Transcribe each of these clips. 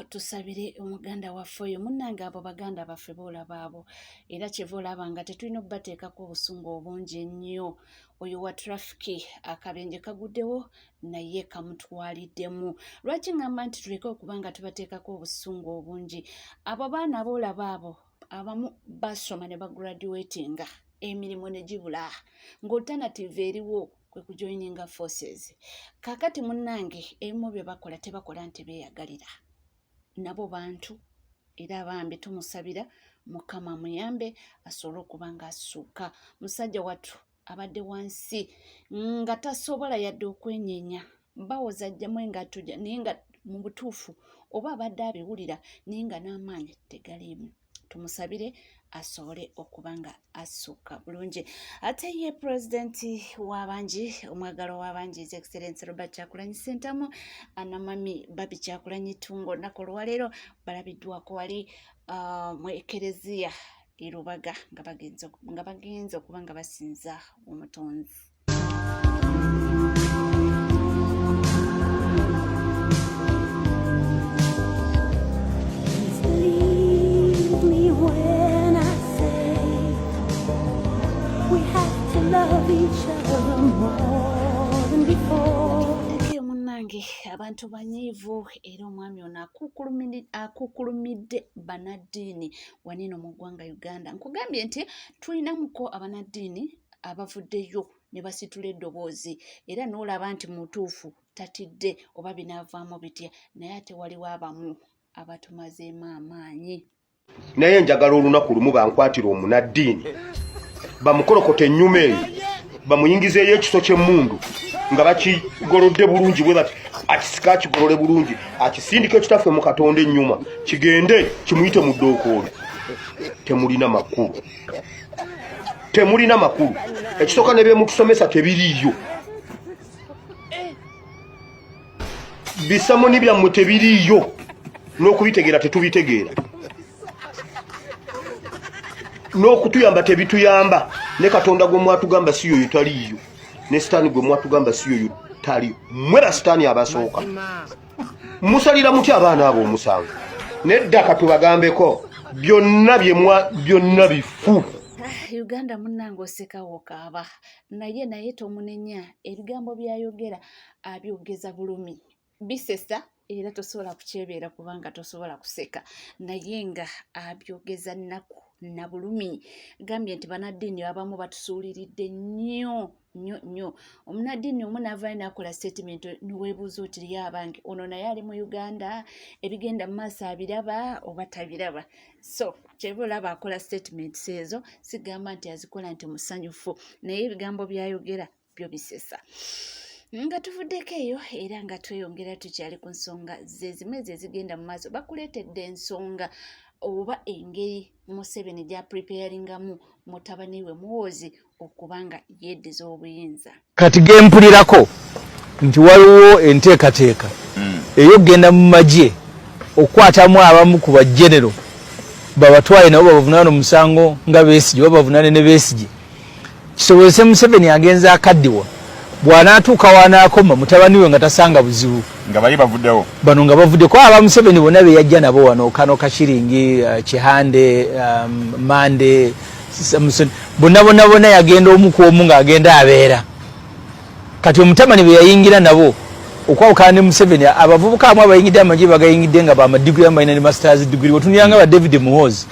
Tusabire omuganda waffe oyo munnange abo baganda baffe boolababo era kyevoolaba nga tetulina okubateekako obusungu obungi ennyo. Oyo wa trafiki akabenje kaguddewo naye kamutwaliddemu. Lwaki ngamba nti tuleke okuba nga tubateekako obusungu obungi? Abo baana boolababo abamu basoma ne bagraduatinga emirimu ne gibula ng'alternative eriwo kwe kujoininga forces. Kakati munnange ebimu bye bakola tebakola nti beeyagalira. Nabo bantu era bambi tumusabira Mukama muyambe asobole okuba nga assuuka. Musajja wattu abadde wansi nga tasobola yadde okwenyenya. Bawoza ajjamu engatujja naye nga mu butuufu oba abadde abiwulira naye nga n'amaanyi tegaliimu. Tumusabire asobole okuba nga assuuka bulungi. Ate ye pulezidenti w'abangi omwagalo w'abangi His Excellency Robert Kyagulanyi Ssentamu anamami Babi Kyagulanyi Tungo olunaku olwaleero balabiddwako wali mu ekereziya e Lubaga nga bagenze okuba nga basinza omutonzi. Munnange abantu banyiivu era omwami ono akukulumidde banaddiini wanino mu ggwanga Uganda. Nkugambye nti tulinamuko abanaddiini abavuddeyo ne basitula eddoboozi era n'olaba nti mutuufu tatidde oba binaavaamu bitya naye ate waliwo abamu abatumazeemu amaanyi. Naye njagala olunaku lumu bankwatira omunaddiini bamukolokote ennyuma eyo bamuyingizeeyo ekiso ky'emmundu nga bakigolodde bulungi bwe bati akisika akigolole bulungi akisindika ekitaffe mu Katonda ennyuma kigende kimuyite mu ddookooli. Temulina makulu ekisooka ne byemutusomesa tebiriiyo bisamoni byammwe tebiriiyo n'okubitegeera tetubitegeera n'okutuyamba tebituyamba ne Katonda gwe mwatugamba si yoyo taliiyo ne sitaani gwe mwatugamba si yoyo tali mwe basitaani abasooka musalira mutya abaana abo omusango nedda katubagambeko byonna bifu. Uganda munnange osekawo kaaba naye tomunenya ebigambo byayogera abyogeza bulumi bisesa era tosobola kukyebeera kubanga tosobola kuseka naye nga abyogeza nnaku na bulumi. Gambye nti banaddiini abamu batusuuliridde nnyo. Omunaddiini omu n'avaayo n'akola statement niweebuuza oti lye abange ono naye ali mu Uganda ebigenda mu maaso abiraba oba tabiraba. So kyeba olaba akola statements ezo sigamba nti azikola nti musanyufu naye ebigambo byayogera byo bisesa. Nga tuvuddeko eyo era nga tweyongera tukyali ku nsonga zezimu ezigenda mu maaso. Bakuleetedde ensonga oba engeri Museveni gya preparingamu mutabani we Muhoozi okubanga yeddeza obuyinza. Kati gempulirako nti waliwo enteekateeka ey'okugenda mu magye okukwatamu abamu ku bajenero babatwale nabo babavunaana omusango nga Besigye oba bavunaane ne Besigye kisobozese Museveni agenza akaddiwa bw'anaatuuka wanaakoma mutabani we nga tasanga buzibu nga bali bavuddewo bano nga bavuddeko aba Museveni bonna be yajja nabo wano Kano Kashiringi Kihande Mande bonna yagenda omu ku omu ng'agenda abeera kati omutamani be yayingira nabo okwawukana ne Museveni abavubuka amwe abayingidde amagye bagayingidde nga ba degree amayina ne masters degree otunyanga ba David Muhoozi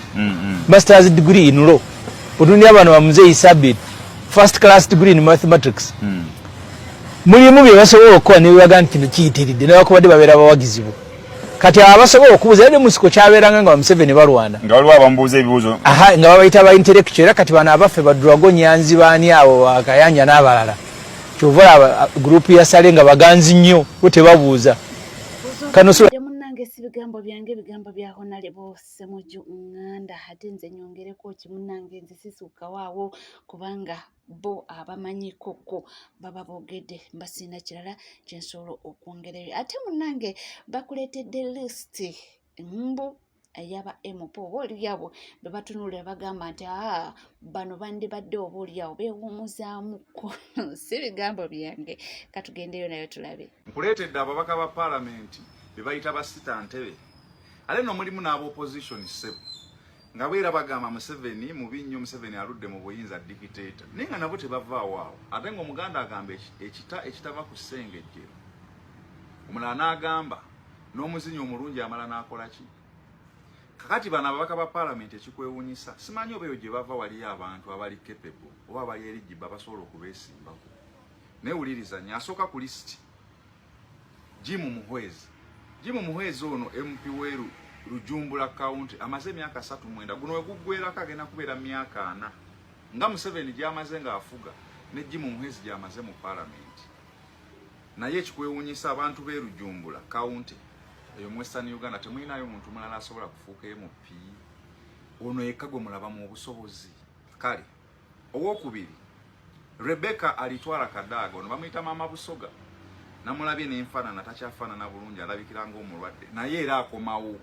masters degree in law otunya bano ba Muzeyi Sabit first class degree in mathematics mulimu bye basobola okukola ne bibaga nti kino kiyitiridde ne bakubadde babeera bawagizibu kati abasobola okubuuza eri musiko kyabeeranga nga Museveni balwana nga waliwo abamubuuza ebibuuzo nga babayita ba intellectual era kati bano abaffe badurago nyanzi baani abo bakayanja n'abalala kyova group ya Sale nga baganzi nnyo bo tebabuuza munange si bigambo byange bigambo bya Honorable Ssemujju Nganda ate nze nyongereko kimunange nze sisuuka waawo kubanga bo abamanyikoko baba boogedde mbasina kirala kyensobola okwongerayo ate munange bakuleetedde list mbu ayaba MP obaoliawo be batunulira bagamba nti bano bandibadde obaoliawo beewuumuzaamuko si bigambo byange katugendeyo nayo tulabe nkuleetedde ababaka ba paalamenti be bayita basita ntebe ate no mulimu n'aba opposition ssebo nga bwera bagamba Museveni mubi nnyo Museveni aludde mu buyinza dictator naye nga nabo tebavaawo awo ate ng'omuganda agamba ekitava ku ssengejjero omulala n'agamba n'omuzinyi omulungi amala n'akola ki kakati bano ababaka ba paalamenti ekikwewuunyisa simanyi oba eyo gye bava waliyo abantu abali capable oba abali eligibba basobola okubeesimbako naye wuliriza nnyo asooka ku lisiti Jim Muhwezi ono MP weeru Rujumbura County amaze emyaka 39 guno weguggwerako agenda kubeera myaka 4 nga Museveni gy'amaze ng'afuga ne Jim Muhwezi gy'amaze mu paalamenti naye ekikwewuunyisa abantu b'e Rujumbura County eyo mu Western Uganda temulinayo muntu mulala asobola kufuuka MP ono yekka gwe mulaba mu busobozi kale owokubiri Rebecca alitwala Kadaga ono bamuyita Mama Busoga namulabye n'enfaanana takyafaanana bulungi alabikira ng'omulwadde naye era akomawo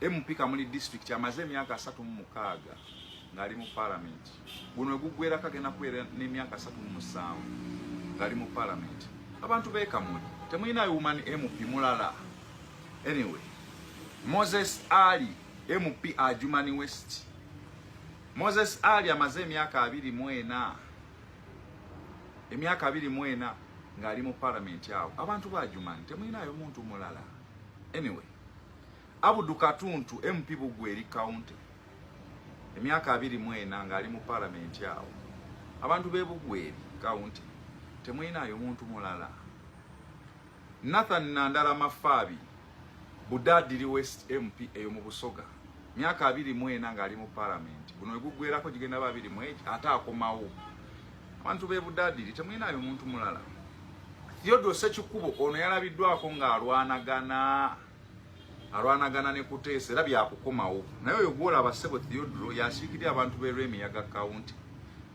MP Kamuli district amaze emyaka 36 ng'ali mu paalamenti guno weguggwerako agenda kubeera n'emyaka 37 ng'ali mu paalamenti abantu b'e Kamuli temulinayo woman MP mulala anyway Moses Ali MP Adjumani West Moses Ali amaze emyaka 24 ng'ali mu paalamenti awo abantu ba Adjumani temulinayo muntu mulala anyway Abudu Katuntu MP Bugweri County emyaka 24 ng'ali mu paalamenti awo abantu b'e Bugweri County temulinayo muntu mulala Nathan Nandala Mafabi Budadiri West MP eyo mu Busoga myaka 24 ng'ali mu paalamenti guno weguggwerako gigenda ba 21 ate akomawo abantu b'e Budadiri temulinayo muntu mulala Theodore Sekikubo ono yalabiddwako ng'alwanagana ne Kuteesa era byakukomawo naye oyo gwolaba ssebo Theodore yasiikirira abantu b'e Rwemiyaga County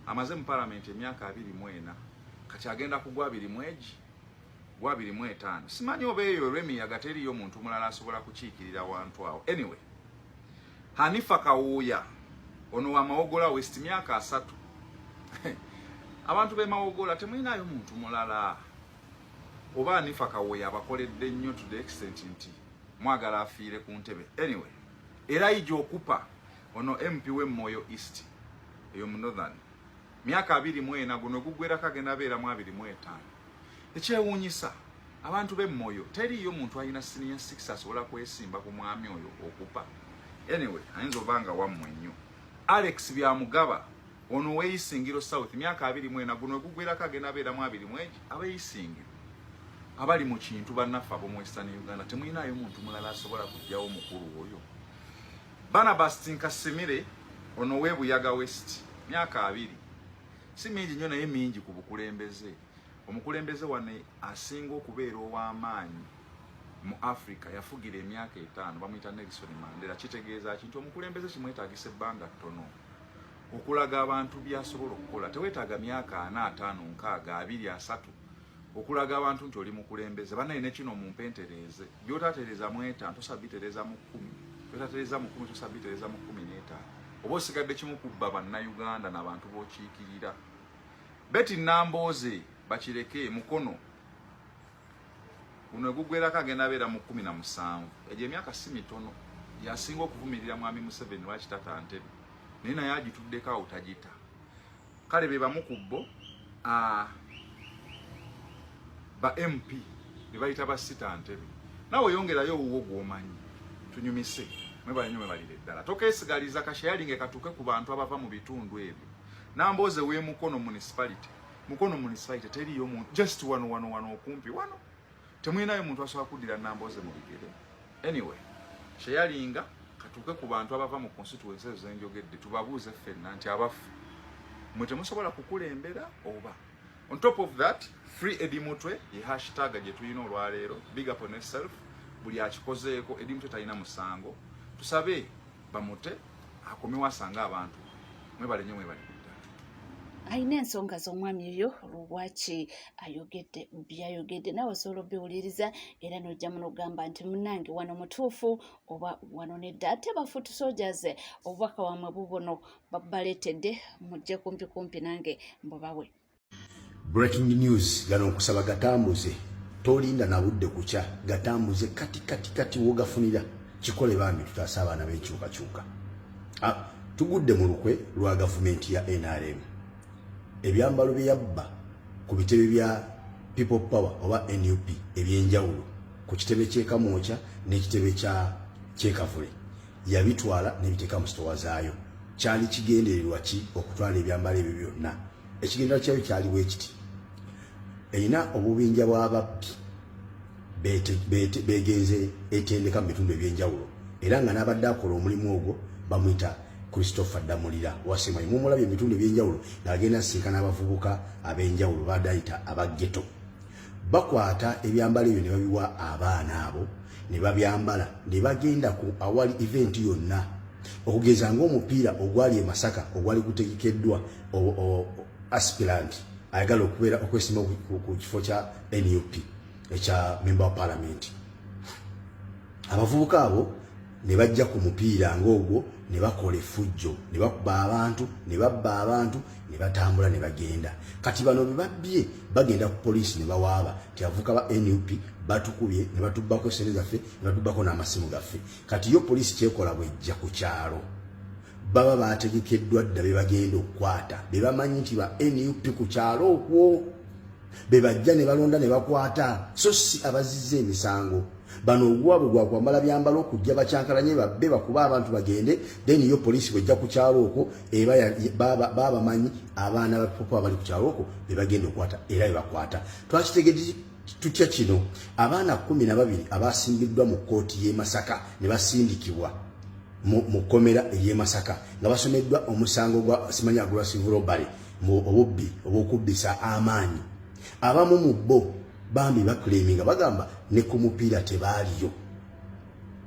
amaze mu paalamenti emyaka 24 kati agenda kugwa 25 simanyi oba eyo Rwemiyaga teriyo muntu mulala asobola kukiikirira wantu awo anyway Hanifa Kawuya ono wa Mawogola West myaka 3 abantu b'e Mawogola temulinayo muntu mulala oba Hanifa Kawuya abakoledde nnyo to the extent nti mwagala afiire ku ntebe anyway era ijjo okupa ono MP we Moyo East eyo mu Northern myaka 24 guno guggwerako agenda beera mu 25 ekyewuunyisa abantu b'e Moyo teriyo muntu alina senior 6 asobola kwesimba ku mwami oyo okupa anyway ayinza obanga wammwe nnyo Alex Byamugaba ono w'Isingiro South myaka 24 guno guggwerako agenda beera mu 21 ab'Isingiro abali mu kintu bannaffe ab'omu Western Uganda temulinayo muntu mulala asobola kujjawo mukulu oyo Barnabas Tinkasimire ono w'Ebuyaga West myaka 2 si mingi nnyo naye mingi ku bukulembeze omukulembeze wane asinga okubeera ow'amaanyi mu Africa yafugira emyaka 5 bamuyita Nelson Mandela kitegeeza kintu omukulembeze kimwetaagisa ebbanga ttono okulaga abantu byasobola okukola teweetaaga myaka 4 5 6 2 3 okulaga abantu nti oli mukulembeze bannaye ne kino mumpentereeze by'otatereeza mu 5 tosabitereeza mu 10 by'otatereeza mu 10 tosabitereeza mu 15 oba osigadde kimu kubba bannayuganda n'abantu b'okiikirira Betty Namboze bakireke mukono guno guggwerako agenda abeera mu 17 egyo emyaka si mitono yasinga okuvumirira mwami Museveni wakitata Ntebe naye naye agituddeko awo tagita kale be bamu ku bo ba MP bebayita basita ntebe nawe yongerayo uwo gwomanyi tunyumise mwebale nyume balire ddala tokesigaliza kashayalinge katuke ku bantu abava mu bitundu ebyo namboze we mukono municipality teriyo muntu just wano okumpi wano temwinayo muntu asobola kuddira namboze mu bigere anyway shayalinga katuke ku bantu abava mu constituency zenjogedde tubabuuze ffenna nti abafu mwe temusobola kukulembera oba on top of that free edimutwe ye hashtag gye tulina olwaleero big up on yourself buli akikozeeko edimutwe talina musango tusabe bamute akomewo asanga abantu mwebale nnyo mwebale ayina ensonga z'omwami oyo lwaki ayogedde byayogedde nawe osobola obiwuliriza era n'ojja munogamba nti munnange wano mutuufu oba wano nedda ate bafutu soldiers obubaka wamwe bubono babaleetedde mujje kumpi nange mbubawe. Breaking news gano nkusaba gatambuze tolinda na budde kucha gatambuze kati wogafunira kikole bambi tutasa abaana b'enkyukakyuka tugudde mu lukwe lwa gavumenti ya NRM ebyambalo byabba ku bitebe bya people power oba NUP ebyenjawulo ku kitebe ky'Ekamwokya n'ekitebe ky'Ekavule yabitwala n'ebiteeka mu sitowa zaayo kyali kigendererwa ki okutwala ebyambalo ebyo byonna ekigendera kyayo kyali bwe kiti eyina obubinja bw'ababbi begenze etendeka mu bitundu ebyenjawulo era nga n'abadde akola omulimu ogwo bamuyita Christopher Damulira wasemai mumulabye mitundu ebyenjawulo n'agenda sinkana abavubuka ab'enjawulo badayita abageto bakwata ebyambalo ebyo ne babiwa abaana abo ne babyambala ne bagenda ku awali event yonna okugeza ng'omupiira ogwali e Masaka ogwali gutegekeddwa aspirant ayagala okubeera okwesima ku kifo kya NUP ekya member of parliament abavubuka abo ne bajja ku mupiira ng'ogwo ne bakola effujjo ne bakuba abantu ne babba abantu ne batambula ne bagenda kati bano bebabbye bagenda ku poliisi ne bawaaba ti avuka ba NUP batukubye ne batubbako essente zaffe ne batubbako n'amasimu gaffe kati yo poliisi kyekola bwejja ku kyalo baba bategekeddwa dda be bagenda okukwata be bamanyi nti ba NUP ku kyalo okwo be bajja ne balonda ne bakwata so si abazizza emisango bano ogwabwe gwakwambala byambalo okujja bakyankalanye babbe bakuba abantu bagende then yo poliisi bwejja ku kyalo okwo baba bamanyi abaana bapopo abali ku kyalo okwo be bagenda okukwata era be bakwata twakitegedde tutya kino abaana 12 abasimbiddwa mu kooti y'e Masaka ne basindikibwa mu komera y'e Masaka nga basomeddwa omusango gwa simanya aggressive robbery mu obubbi obukubbisa amaanyi abamu mu bo bambi bakuleminga bagamba ne ku mupiira tebaaliyo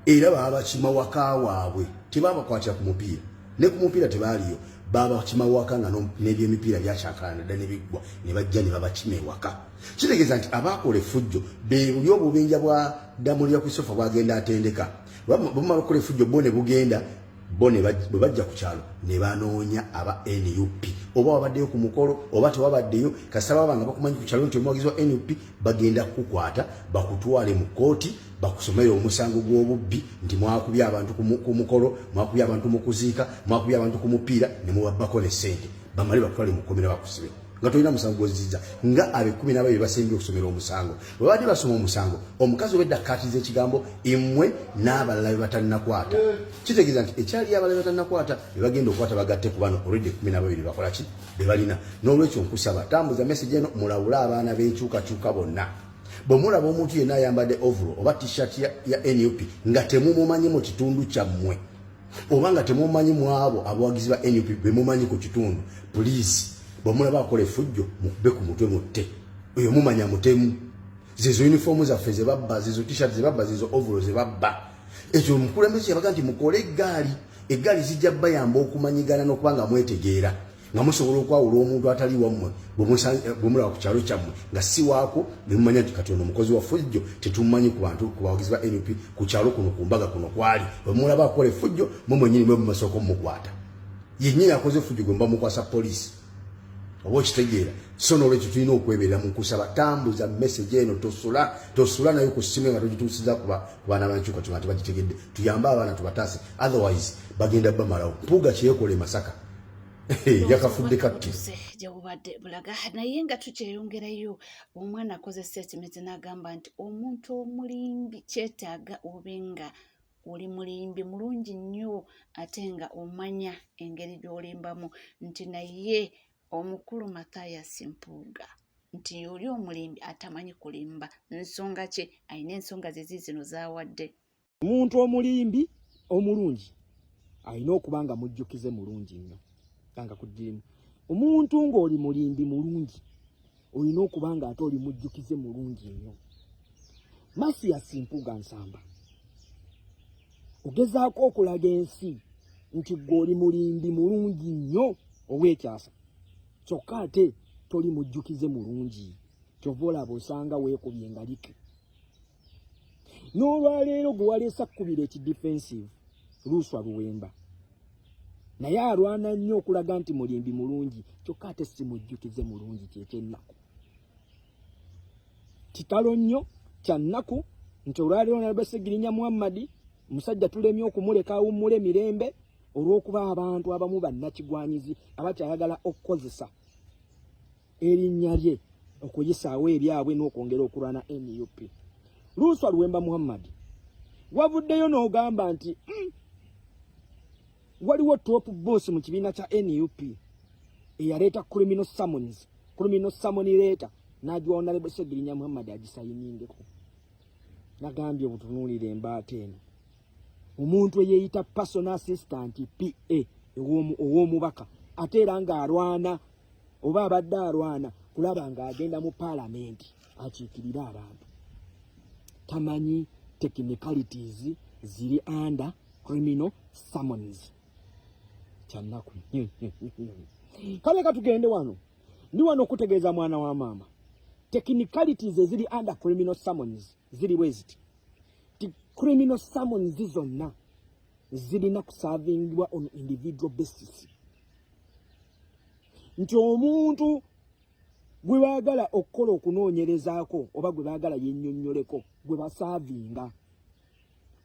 era baba kimawaka waabwe tebabakwatira ku mupiira ne ku mupiira tebaaliyo baba kimawaka nga n'ebyemipiira byakyankalana dda ne biggwa ne bajja ne babakima ewaka kitegeeza nti abakola effujjo be buli obubinja bwa Damulira Christopher bwagenda atendeka bamala okukola effujjo bo ne bugenda bo ne bajja ku kyalo ne banoonya aba NUP oba wabaddeyo ku mukolo oba tewabaddeyo kasaba banga bakumanyi ku kyalo nti omuwagizi wa NUP bagenda kukwata bakutwale mu kooti bakusomere omusango gw'obubbi nti mwakubya abantu ku mukolo mwakubya abantu mu kuziika mwakubya abantu ku mupiira ne mubabbako ne ssente bamale batwale mu kkomera bakusibe nga tolina musango gwozizza nga abe 12 basembye okusomera omusango bwe badde basoma omusango omukazi obedda akkaatiriza ekigambo imwe n'abalala be batalinakwata kitegeeza nti ekyali abalala be batalinakwata be bagenda okukwata bagatte ku bano olwedde 12 bakola ki be balina n'olwekyo nkusaba tambuza message eno mulawule abaana b'enkyukakyuka bonna bwe mulaba omuntu yenna ayambadde ovuro oba t-shirt ya NUP nga temumumanyi mu kitundu kyammwe oba nga temumanyi mu abo abawagizi ba NUP be mumanyi ku kitundu please bamulaba akola effujjo mukube ku mutwe mutte oyo mumanya mutemu zezo uniform zaffe ze babba zezo t-shirt ze babba zezo overall ze babba ekyo omukulembeze yabaga nti mukole eggaali zijja bayamba okumanyigana n'okubanga mwetegeera nga musobola okwawula omuntu atali wammwe bwe mulaba ku kyalo kyammwe nga si waako ne mumanya nti Katonda omukozi wa ffujjo tetumanyi ku bantu ku bawagizi ba NUP ku kyalo kuno ku mbaga kuno kwali bwe mulaba akola effujjo mwe mwennyini mwe mumasooka mumukwata yennyini akoze effujjo gwe mubamukwasa poliisi oba okitegeera so n'olwekyo tulina okwebeera mu kusaba tambuza message eno tosula nayo ku ssimu nga togituusiza ku baana bankyukakyuka nti bagitegedde tuyambe abaana tubataase otherwise bagenda bamalawo mpuuga kyeyekola e Masaka yakafudde katti gyebubadde bulaga naye nga tukyeyongerayo omwana akoze statement n'agamba nti omuntu omulimbi kyetaaga obe nga oli mulimbi mulungi nnyo ate nga omanya engeri gy'olimbamu nti naye omukulu Mathias Mpuuga nti oli omulimbi atamanyi kulimba nsonga ki alina ensonga zino zaawadde. Omuntu omulimbi omulungi alina okuba nga mujjukize mulungi nnyo kanga kuddirimu. Omuntu ng'oli mulimbi mulungi olina okuba nga ate oli mujjukize mulungi nnyo. Mathias Mpuuga Nsamba ogezaako okulaga ensi nti gw'oli mulimbi mulungi nnyo ow'ekyasa kyokka ate toli mujjukize mulungi kyova olaba osanga weekubye engalike. N'olwaleero gwe waleesa kkubira ekidefensive Luuswa Luwemba naye alwana nnyo okulaga nti mulimbi mulungi kyokka ate si mujjukize mulungi kyekyennaku. Kitalo nnyo kya nnaku nti olwaleero Honorable Ssegirinnya Muhammad musajja tulemye okumuleka awummule mirembe olw'okuba abantu abamu bannakigwanyizi abakyayagala okukozesa erinnya lye okuyisaawo ebyabwe n'okwongera okulwana NUP. Luuswa Luwemba Muhammad wavuddeyo n'ogamba nti waliwo top boss mu kibiina kya NUP eyaleeta criminal summon letter n'agiwa Honorable Ssegirinnya Muhammad agisayiningeko. Nagambye obutunuulire embaata eno omuntu eyeeyita personal assistant PA ow'omubaka ate era ng'alwana oba abadde alwana kulaba ng'agenda mu paalamenti akiikirira abantu tamanyi technicalities ziri under criminal summons kyannaku. Kale katugende wano ndi wano okutegeeza mwana wa maama technicalities eziri under criminal summons ziri bweziti criminal summons zonna zirina kusavingibwa on individual basis. Nti omuntu gwe baagala okukola okunoonyerezaako oba gwe baagala yennyonnyoleko gwe basaavinga.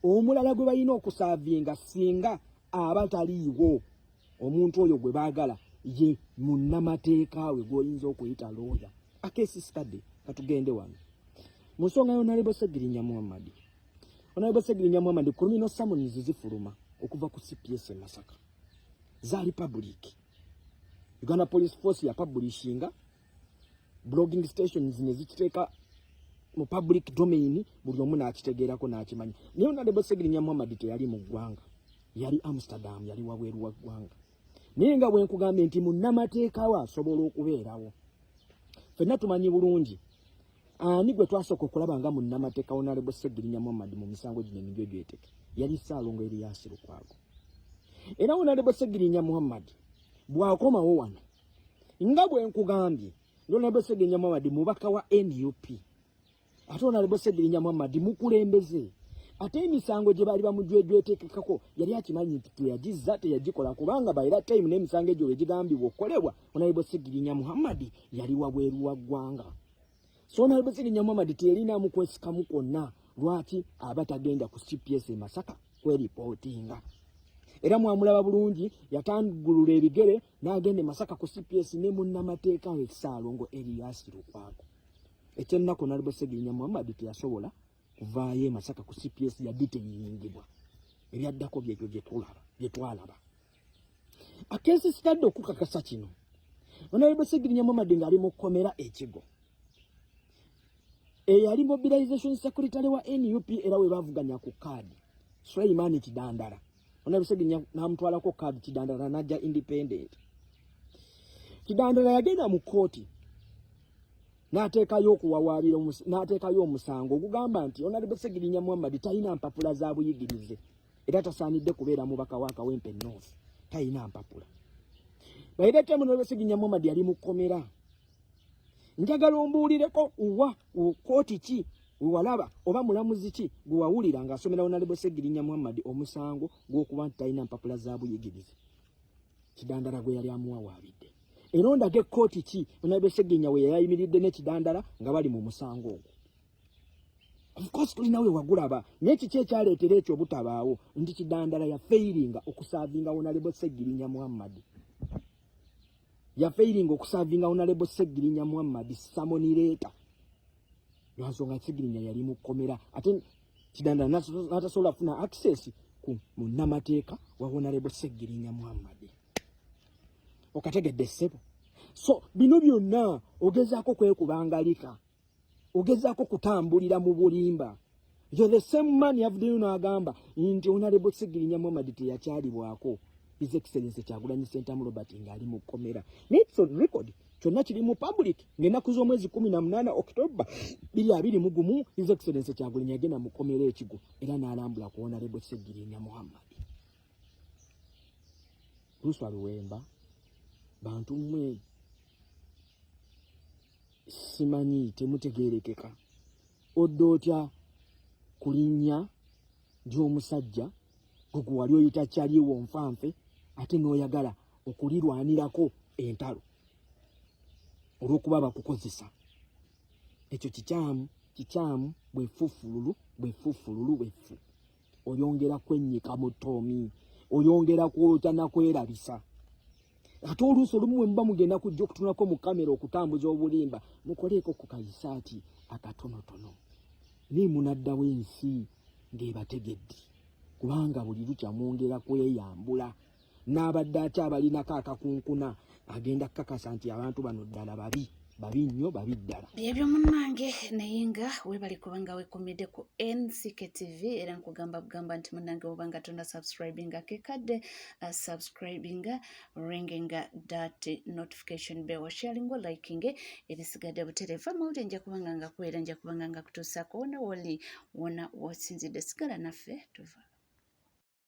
Omulala gwe balina okusaavinga singa aba taliiwo omuntu oyo gwe baagala ye munnamateeka we gw'oyinza okuyita looya. Akeesi study katugende wano mu nsonga y'Honorable Ssegirinnya Muhammad. Honorable Ssegirinnya Muhammad criminal summons zifuluma okuva ku CPS Masaka zaali public. Uganda Police Force ya publishinga blogging stations ne zikiteeka mu public domain buli omu n'akitegeerako n'akimanya. Naye Honorable Ssegirinnya Muhammad teyali mu ggwanga, yali Amsterdam, yali wabweru wa ggwanga. Naye nga bwe nkugambye nti munnamateeka we asobola okubeerawo. Ffenna tumanyi bulungi ani gwe twasooka okulaba nga munnamateeka Honorable Ssegirinnya Muhammad mu misango gino emigyo gyeteke yali Ssaalongo Erias Lukwago. Era Honorable Ssegirinnya Muhammad bw'akomawo wano nga bwe nkugambye Honorable Ssegirinnya Muhammad mubaka wa NUP ate Honorable Ssegirinnya Muhammad mukulembeze ate emisango gye baali bamujwejwetekekako yali akimanyi nti teyagizza teyagikola kubanga bayira time n'emisango egyo egigambibwa okukolebwa Honorable Ssegirinnya Muhammad yali wabweru wa ggwanga. So Honorable Ssegirinnya Muhammad teyalina mukwesikamu kwonna lwaki aba tagenda ku CPS Masaka kweripotinga. Era mwamulaba bulungi yatangulula ebigere n'agenda Masaka ku CPS ne munnamateeka we Ssaalongo Erias Lukwago. Ekyennaku Honorable Ssegirinnya Muhammad teyasobola kuvaayo Masaka ku CPS yaditeyingibwa. Ebyaddako byekyo bye twalaba. Akeesi sitadde okukakasa kino Honorable Ssegirinnya Muhammad ng'ali mu kkomera Ekigo. Yali mobilization secretary wa NUP era we bavuganya ku kaadi Suleiman Kidandala. Honorable Ssegirinnya n'amutwalako kaadi Kidandala n'ajja independent. Kidandala yagenda mu kooti n'ateekayo okuwawaabira n'ateekayo omusango ogugamba nti Honorable Ssegirinnya Muhammad talina mpapula za buyigirize era tasaanidde kubeera mubaka wa Kawempe North, talina mpapula. Bayira ttemu Honorable Ssegirinnya Muhammad yali mu kkomera. Njagala ombuulireko uwa kooti ki wewalaba oba mulamuzi ki gwe wawulira ng'asomera Honorable Ssegirinnya Muhammad omusango gw'okuba nti talina mpapula za buyigirize. Kidandala gwe yali amuwawaabidde. Era ondage kooti ki Honorable Ssegirinnya we yayimiridde ne Kidandala nga bali mu musango ogwo. Of course tulina we wagulaba naye kiki ekyaleetera ekyo obutabaawo nti Kidandala yafeiringa okusaavinga Honorable Ssegirinnya Muhammad. ya failing okusavinga honorable Segirinya Muhammad Samonireta lwansonga Segirinya yali mukomera ate kidanda natasobola kufuna access ku munnamateeka wa honorable Segirinya Muhammad okategedde ssebo. So bino byonna ogezaako kwekubangalika, ogezaako kutambulira mu bulimba. You're the same man yavudeyo n'agamba nti honorable Segirinya Muhammad teyakyalibwako. His Excellency Kyagulanyi Ssentamu Robert ng'ali mu kkomera. It's on record. Kyonna kiri mu public. Ng'ennaku z'omwezi 18 October 2021 His Excellency Kyagulanyi yagenda mu kkomera ekigo era n'alambula ku honorable Segirinya Muhammad. Luswa Luwemba bantu mmwe simanyi temutegeerekeka. Odda otya kulinnya gy'omusajja gwe wali oyita kyaliwo nfanfe ate n'oyagala okulirwanirako entalo olw'okuba bakukozesa. Ekyo kikyamu bwefufululu bwefu. Oyongera kwennyika mu ttoomi, oyongera kwota na kwerabisa. Ate oluusi olumu bwe muba mugenda kujja okutunulako mu kamera okutambuza obulimba mukoleeko ku kayisaati akatonotono. Ni munaddawo ensi ng'ebategedde kubanga buli lukya mwongera kweyambula. N'abadde ate abalinako akakunkuna agenda kukakasa nti abantu bano ddala babi nnyo babi ddala. Ebyo munnange naye nga weebali kubanga weekomedde ku NCK TV era nkugamba bugamba nti munnange obanga tonna subscribinga kekadde subscribinga ringinga that notification bell sharing liking ebisigadde butereevu amawulire nja kubanga nga kubeera nja kubanga nga kutuusaako wona wali wona wasinzidde sigala naffe tuva.